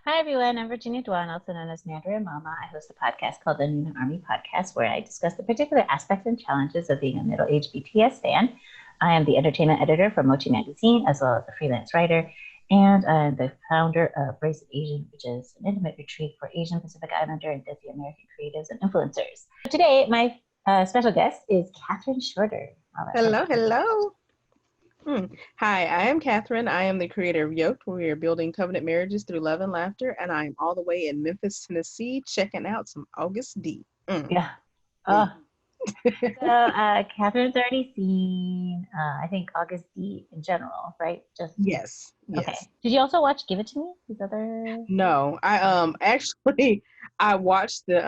Hi, everyone. I'm Virginia Dwan, also known as Mandarin Mama. I host a podcast called the Nuna Army Podcast, where I discuss the particular aspects and challenges of being a middle-aged BTS fan. I am the entertainment editor for Mochi Magazine, as well as a freelance writer, and I'm the founder of Race of Asian, which is an intimate retreat for Asian Pacific Islander and Desi American creatives and influencers. Today, my special guest is Katherine Shorter. Hello. Hi, I am Katherine. I am the creator of Yoked, where we are building covenant marriages through love and laughter, and I am all the way in Memphis, Tennessee, checking out some Agust D. Yeah. So Katherine's already seen, I think, Agust D in general, right? Yes. Okay. Did you also watch Give It To Me? His other? No, I actually I watched the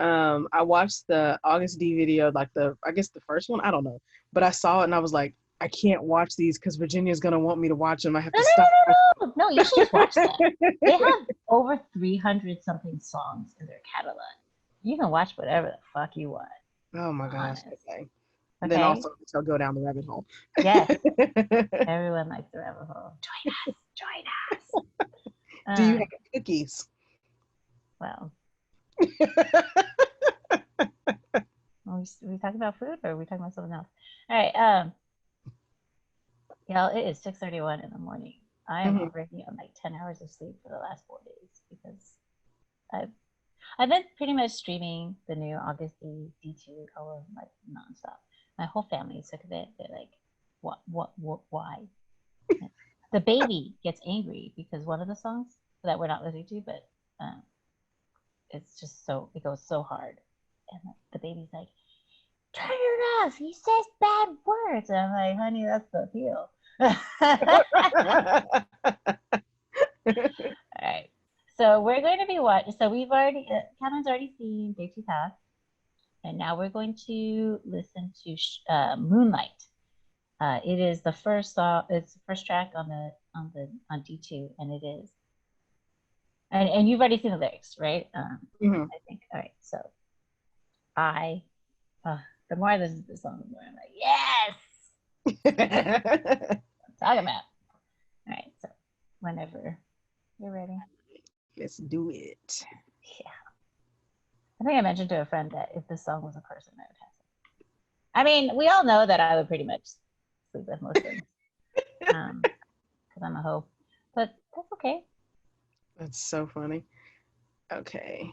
Agust D video, like the first one. I don't know, but I saw it and I was like, I can't watch these because Virginia's gonna want me to watch them. I have to stop. No, you should watch them. They have over 300 something songs in their catalog. You can watch whatever the fuck you want. Oh my gosh. Okay. And then also they'll go down the rabbit hole. Yes. Everyone likes the rabbit hole. Join us. Do you have cookies? Well. Are we talking about food or are we talking about something else? All right. It is 6:31 in the morning. I am already on like 10 hours of sleep for the last 4 days because I've been pretty much streaming the new Agust D2 album like nonstop. My whole family is sick of it. They're like, why? The baby gets angry because one of the songs that we're not listening to, but it's just it goes so hard. And the baby's like, turn it off. He says bad words. And I'm like, honey, that's the appeal. All right. So we're going to be watching. So we've already, Catherine's already seen Daisy Path, and now we're going to listen to Moonlight. It is the first song. It's the first track on D2, and it is. And you've already seen the lyrics, right? I think. All right. So the more I listen to the song, the more I'm like, yes. Talking about. All right, so whenever you're ready. Let's do it. Yeah. I think I mentioned to a friend that if this song was a person, I would have it. I mean, we all know that I would pretty much sleep with most things. Because I'm a hoe. But that's okay. That's so funny. Okay.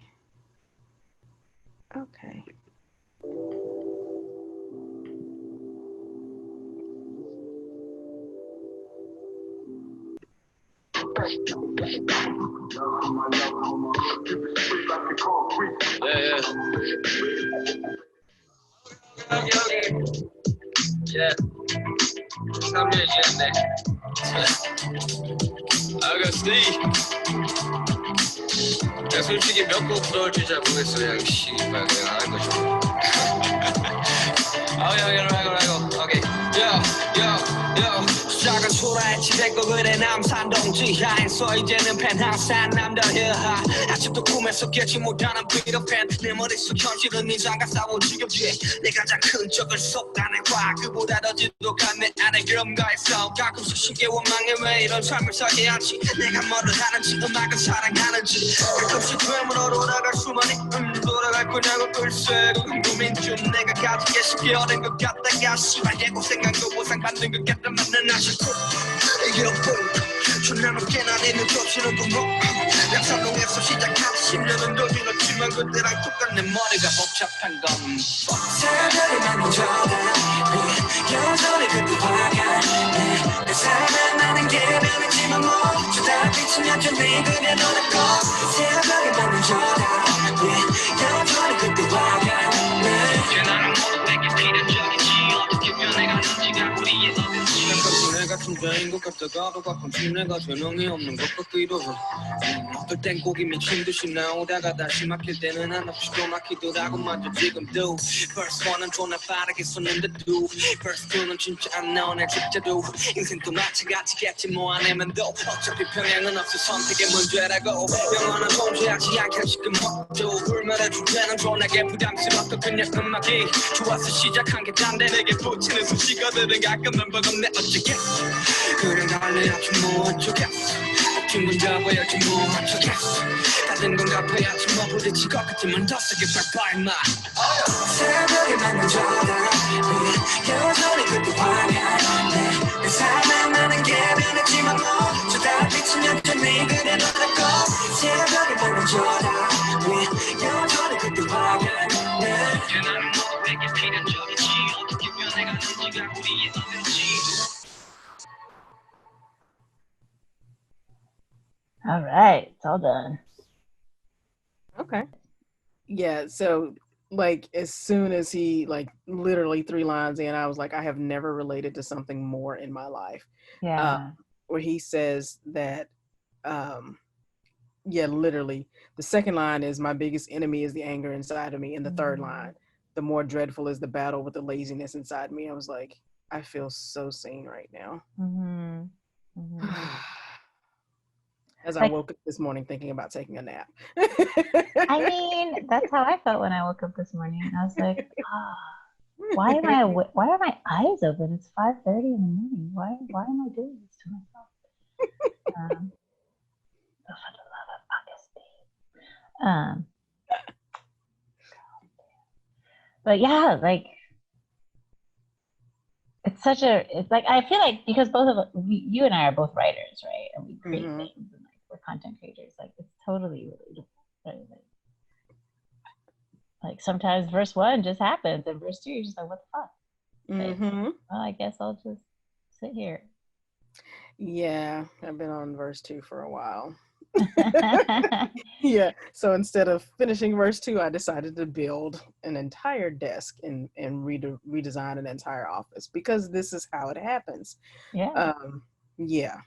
Yeah. 3년 지났네. Agust D. 내가 솔직히 몇 곡 넣을지 잘 모르겠어. 그냥 씨발 그냥 하는 거죠. 아이고. 오케이. Yo. 작은 초라해 지대고 그래 남산동 지하에서 이제는 펜하우스 한 남다르하 아직도 꿈에서 깨지 못하는 비더팬 내 머릿속 현실은 이상과 싸워 지겹지 내 가장 큰 적을 쏟아내 과거보다 더 지독한 내 안에 그럼가에서 가끔씩 쉽게 원망해 왜 이런 삶을 살게 하지 내가 뭐를 하는지 음악을 사랑하는지 가끔씩 되물어 돌아갈 수만이 돌아갈 거냐고 글쎄 그건 고민 중 내가 가지게 쉽게 어린 것 같다가 씨발 해고 생각도 보상받는 것 같다 맞는 아쉽고 이게 없고 존나는 깨나 내는 겹치는 동공 양산동에서 시작한 10년은 더 지났지만 그때랑 똑같네 머리가 복잡한 건 사람들이 많은 저다 여전히 그때 화가 내 삶에 나는 게 변했지만 모두 다 빛이 여전히 그냥 너는 거 사람들이 많은 저다 여전히 그때 화가 내 나는 모두 내게 필연적이지 어떻게 변해가는지가 우리의 시간 같은 자인 것 같다가도 가끔씩 내가 전형이 없는 것 같기도 해 어떨 땐 곡이 미친 듯이 나오다가 다시 막힐 때는 한없이 또 막히더라고 맞아 지금도 Verse 1은 존나 빠르게 쏟는데도 Verse 2는 진짜 안 나오네 진짜도 인생도 마찬가지겠지 뭐 안 해면도 어차피 평양은 없어 선택의 문제라고 영원한 존재하지 않게 지금 모두 불만의 주제는 존나게 부담스럽고 그냥 음악이 좋아서 시작한 게 딴데 내게 붙이는 수식어들은 가끔은 버겁네 어쩌겠어 그냥 달려야지 뭐 어쩌겠어 웃긴 건 잡아야지 뭐 어쩌겠어 앞에 아침만 부딪히 걷겠지만 더 세게 밟아 임마 새벽에 만난 전화 여전히 그때 화가 내 삶에 나는 게 변했지만 저 달빛은 여전히 그대 너라고 새벽에 만난 전화 여전히 그때 화가 나는 너에게 필요한 적이지 어떻게 변해가는지가 우리의 언젠지. All right, it's all done. Okay. Yeah, so like as soon as he like literally 3 lines in, I was like, I have never related to something more in my life. Yeah. Where he says that yeah, literally the second line is my biggest enemy is the anger inside of me, and the third line, the more dreadful is the battle with the laziness inside me. I was like, I feel so seen right now. As I woke up this morning thinking about taking a nap. I mean, that's how I felt when I woke up this morning. I was like, why are my eyes open? It's 5:30 in the morning. Why am I doing this to myself? For the love of August D. But yeah, like it's like I feel like because both of us, you and I are both writers, right? And we create things and like we're content creators. Like it's totally relatable. Right? Like sometimes verse 1 just happens and verse 2 you're just like, what the fuck? Like, well, I guess I'll just sit here. Yeah, I've been on verse 2 for a while. Yeah, so instead of finishing verse 2, I decided to build an entire desk and redesign an entire office because this is how it happens. Yeah. Yeah.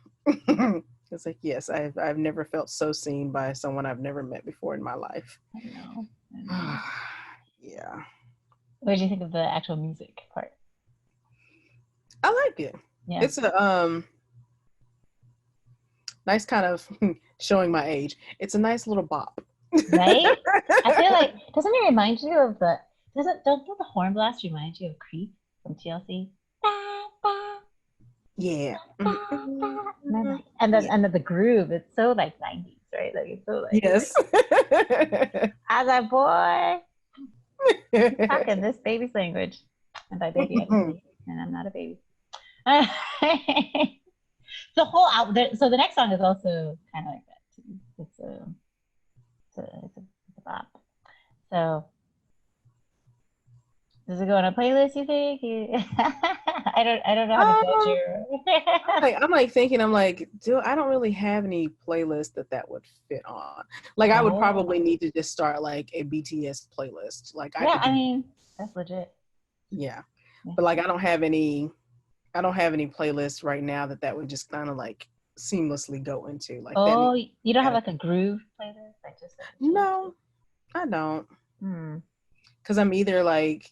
It's like, yes, I've never felt so seen by someone I've never met before in my life. I know. Yeah. What did you think of the actual music part? I like it. Yeah. It's a nice kind of showing my age. It's a nice little bop. Right? I feel like, doesn't it remind you of don't the horn blast remind you of Creep from TLC? Yeah. And then the groove, it's so like 90s, right? Like it's so like, yes. I was like, boy, talking this baby's language. And by baby, I mean, and I'm not a baby. The whole album, so the next song is also kind of like that too. It's a bop. So does it go on a playlist, you think? I don't know how to judge you. I'm like thinking, I don't really have any playlist that would fit on. Like I would probably need to just start like a BTS playlist. Like I mean, that's legit. Yeah. But like I don't have any playlists right now that would just kind of like seamlessly go into like you don't have like a groove playlist? No, I don't. Because I'm either like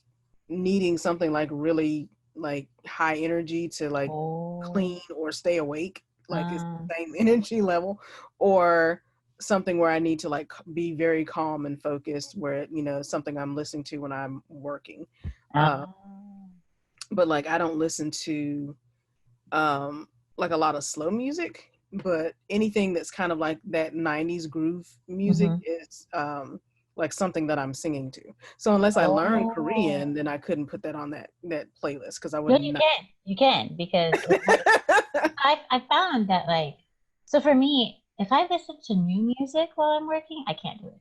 needing something like really like high energy to like clean or stay awake, like it's the same energy level, or something where I need to like be very calm and focused, where something I'm listening to when I'm working. But like I don't listen to like a lot of slow music, but anything that's kind of like that 90s groove music is like something that I'm singing to. So unless I learn Korean, then I couldn't put that on that playlist because I wouldn't. You can because I found that like, so for me, if I listen to new music while I'm working, I can't do it.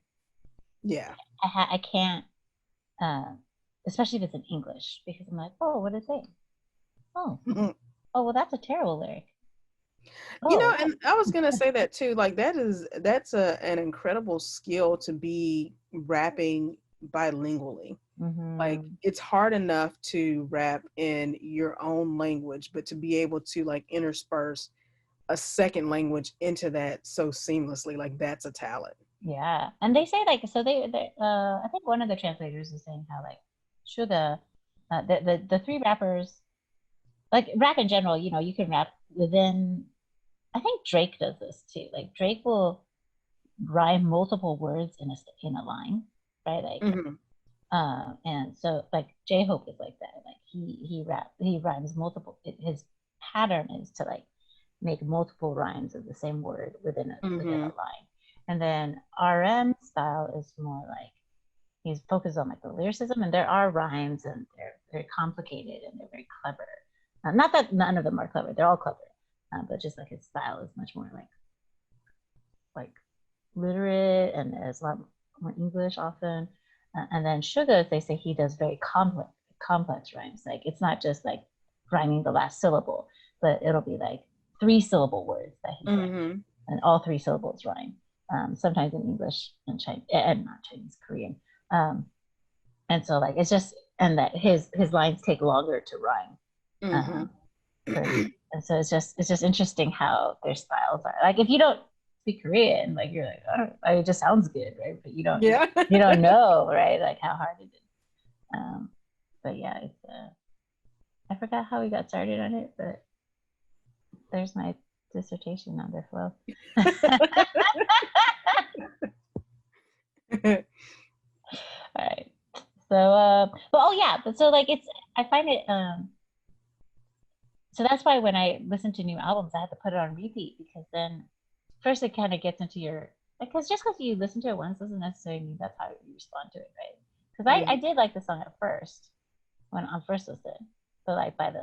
Yeah. I can't, especially if it's in English, because I'm like, oh, what is it? Oh, well, that's a terrible lyric. And I was gonna say that too. Like that's an incredible skill to be rapping bilingually. Like it's hard enough to rap in your own language, but to be able to like intersperse a second language into that so seamlessly, like that's a talent. Yeah, and they say like, so they I think one of the translators is saying how like Suga, the three rappers, like rap in general, you can rap within. I think Drake does this too. Like Drake will rhyme multiple words in a line, right? Like, and so like J-Hope is like that. Like he rhymes multiple. His pattern is to like make multiple rhymes of the same word within a line. And then RM style is more like he's focused on like the lyricism, and there are rhymes, and they're very complicated and they're very clever. Not that none of them are clever; they're all clever, but just like his style is much more like literate, and there's a lot more English often. And then Sugar, they say he does very complex rhymes. Like it's not just like rhyming the last syllable, but it'll be like 3-syllable words that he writes, and all 3 syllables rhyme. Sometimes in English and Chinese, and not Chinese, Korean. And so like it's just, and that his lines take longer to rhyme. And so it's just interesting how their styles are. Like if you don't speak Korean, like you're like, oh, it just sounds good, right? But you don't know, right? Like how hard it is. But yeah, it's I forgot how we got started on it, but there's my dissertation on their flow. All right. So but so like I find it so that's why when I listen to new albums, I have to put it on repeat, because then first it kind of gets into your, because just because you listen to it once doesn't necessarily mean that's how you respond to it, right? Because I did like the song at first when on first listen, but like by the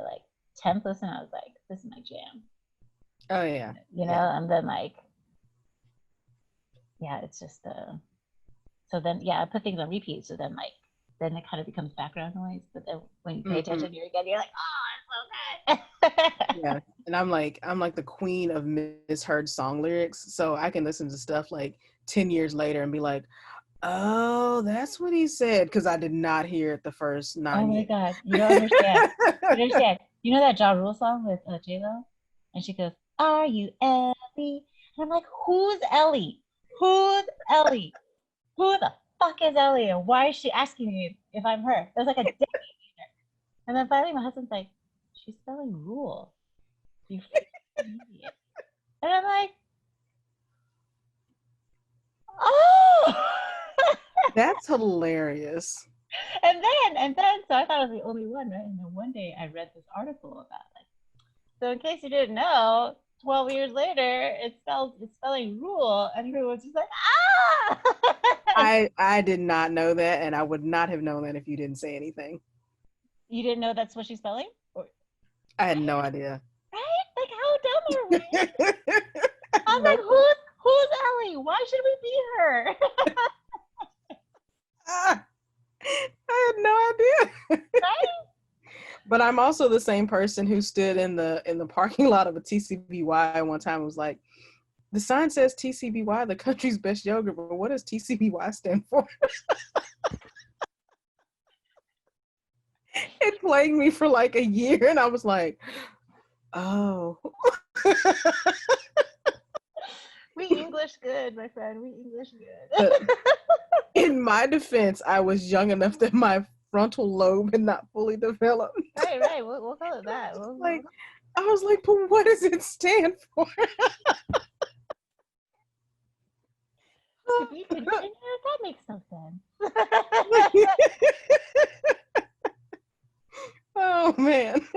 10th listen, I was like, this is my jam. Oh yeah. You know, and then like, yeah, it's just so then I put things on repeat, so then then it kind of becomes background noise, but then when you pay attention to it again, you're like, oh, it's so good. Yeah, and I'm like the queen of misheard song lyrics, so I can listen to stuff like 10 years later and be like, oh, that's what he said, because I did not hear it the first 9 years. Oh my god, you don't understand. You understand. You know that Ja Rule song with J-Lo? And she goes, are you Ellie? And I'm like, who's Ellie? Who's Ellie? Who the fuck is Ellie? And why is she asking me if I'm her? It was like a decade later. And then finally my husband's like, she's spelling rule. You freaking idiot. And I'm like, oh! That's hilarious. And then, so I thought I was the only one, right? And then one day I read this article about so in case you didn't know, 12 years later, it's spelling rule, and everyone's just like, ah! I did not know that, and I would not have known that if you didn't say anything. You didn't know that's what she's spelling? I had no idea. Right? Like, how dumb are we? I was like, who's Ellie? Why should we be her? I had no idea. Right? But I'm also the same person who stood in the parking lot of a TCBY one time and was like, the sign says TCBY, the country's best yogurt, but what does TCBY stand for? It plagued me for like a year, and I was like, oh. We English good, my friend. We English good. In my defense, I was young enough that my frontal lobe had not fully developed. Right. We'll call it that. I was like, but what does it stand for? To be continued, that makes no sense. Oh man.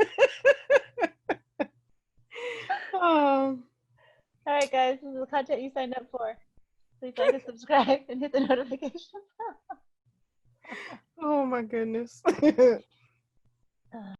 All right, guys, this is the content you signed up for. Please like and subscribe and hit the notification bell. Oh my goodness.